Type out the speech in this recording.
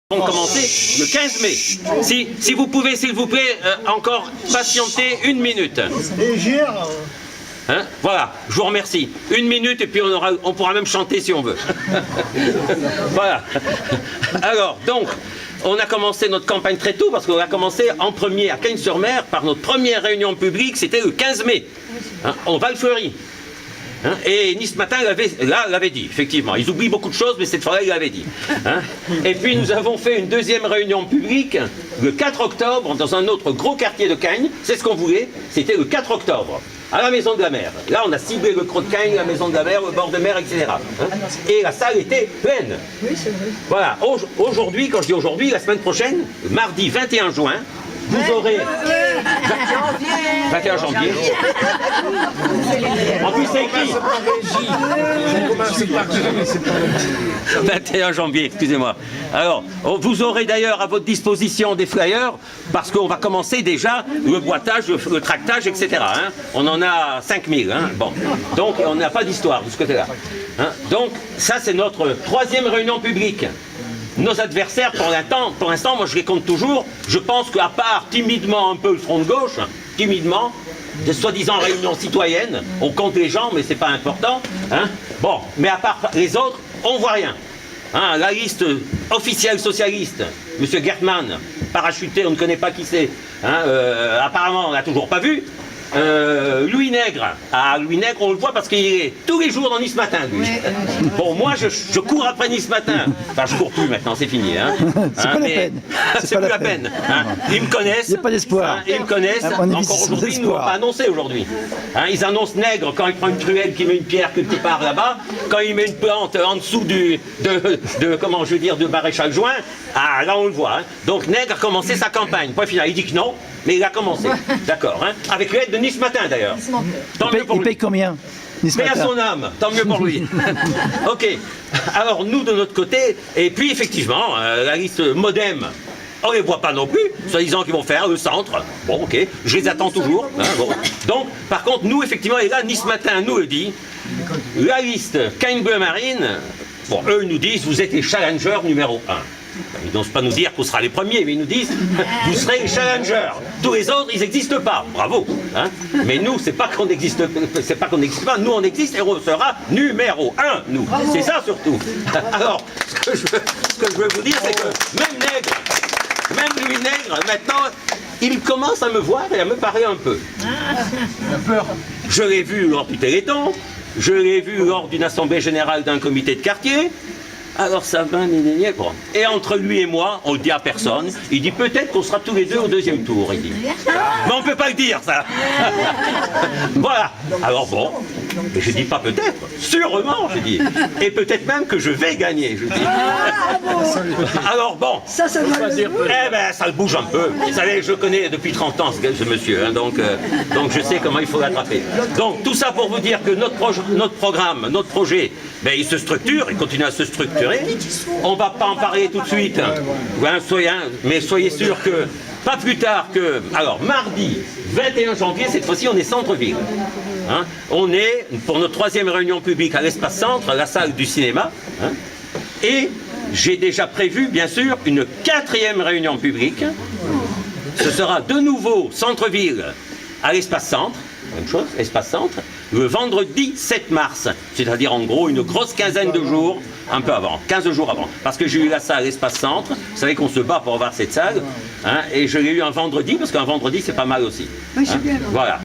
Vont commencer le 15 mai. Si vous pouvez, s'il vous plaît, encore patienter une minute. Hein? Voilà, je vous remercie. Une minute et puis on pourra même chanter si on veut. Voilà. Alors, donc, on a commencé notre campagne très tôt parce qu'on a commencé en premier à Cagnes-sur-Mer par notre première réunion publique, c'était le 15 mai. Hein? En Val-Fleury. Hein, et Nice Matin l'avait dit, effectivement. Ils oublient beaucoup de choses, mais cette fois-là, il l'avait dit. Hein. Et puis, nous avons fait une deuxième réunion publique le 4 octobre dans un autre gros quartier de Cagnes. C'est ce qu'on voulait, c'était le 4 octobre, à la Maison de la Mer. Là, on a ciblé le Creux de Cagnes, la Maison de la Mer, le bord de mer, etc. Hein. Et la salle était pleine. Oui, c'est vrai. Voilà. Aujourd'hui, quand je dis aujourd'hui, la semaine prochaine, mardi 21 juin, vous aurez... 21 janvier. En plus, c'est écrit. 21 janvier, excusez-moi. Alors, vous aurez d'ailleurs à votre disposition des flyers, parce qu'on va commencer déjà le boitage, le tractage, etc. Hein. On en a 5000. Hein. Bon. Donc, on n'a pas d'histoire de ce côté-là. Hein. Donc, ça, c'est notre troisième réunion publique. Nos adversaires, pour l'instant, moi je les compte toujours, je pense qu'à part timidement un peu le front de gauche, timidement, des soi-disant réunions citoyennes, on compte les gens, mais c'est pas important, hein. Bon, mais à part les autres, on voit rien. Hein, la liste officielle socialiste, M. Gertmann, parachuté, on ne connaît pas qui c'est, hein, apparemment on l'a toujours pas vu. Louis Nègre, Louis Nègre on le voit parce qu'il est tous les jours dans Nice Matin lui. Bon moi je cours après Nice Matin, enfin je cours plus maintenant c'est fini hein. C'est pas la peine. C'est plus la peine hein. Ils me connaissent, il n'y a pas d'espoir. Ils me connaissent, encore aujourd'hui ils ne l'ont pas annoncé aujourd'hui hein. Ils annoncent Nègre quand il prend une truelle qui met une pierre quelque part là-bas, quand il met une plante en dessous comment je veux dire de Maréchal Juin, là on le voit hein. Donc Nègre a commencé sa campagne, point final, il dit que non mais il a commencé, d'accord hein. Avec l'aide de Nice Matin d'ailleurs. Il paye combien Nice Mais à Matin. son âme, tant mieux pour lui. Ok, alors nous de notre côté, et puis effectivement, la liste Modem, on ne les voit pas non plus, soi-disant qu'ils vont faire le centre. Bon ok, je les attends toujours. Hein, bon. Donc par contre nous effectivement, et là Nice Matin nous le dit, la liste Cagnes Bleu Marine, bon eux nous disent vous êtes les challengers numéro 1. Ils n'osent pas nous dire qu'on sera les premiers, mais ils nous disent vous serez les challengers. Tous les autres, ils n'existent pas. Bravo. Hein. Mais nous, c'est pas qu'on n'existe pas. Nous, on existe et on sera numéro 1. Nous. C'est ça surtout. Alors, ce que je veux vous dire, c'est que même Louis Nègre, maintenant, il commence à me voir et à me parler un peu. Il a peur. Je l'ai vu lors du Téléthon. Je l'ai vu lors d'une assemblée générale d'un comité de quartier. Alors ça va, bon. Et entre lui et moi, on le dit à personne, il dit peut-être qu'on sera tous les deux au deuxième tour, il dit. Mais on ne peut pas le dire, ça. Voilà. Alors bon, mais je dis pas peut-être, sûrement, je dis. Et peut-être même que je vais gagner, je dis. Alors bon, eh ben, ça le bouge un peu. Vous savez, je connais depuis 30 ans ce monsieur, hein, donc je sais comment il faut l'attraper. Donc tout ça pour vous dire que notre programme, notre projet, ben, il se structure, il continue à se structurer. On ne va pas en parler tout de suite, mais soyez sûr que pas plus tard que... Alors, mardi 21 janvier, cette fois-ci, on est centre-ville. Hein, on est, pour notre troisième réunion publique à l'espace centre, la salle du cinéma. Hein, et j'ai déjà prévu, bien sûr, une quatrième réunion publique. Ce sera de nouveau centre-ville à l'espace centre. Même chose, espace centre, le vendredi 7 mars, c'est-à-dire en gros une grosse quinzaine de jours, un peu avant, 15 jours avant, parce que j'ai eu la salle espace centre, vous savez qu'on se bat pour avoir cette salle, hein, et je l'ai eu un vendredi, parce qu'un vendredi c'est pas mal aussi. Oui, hein, bien. voilà,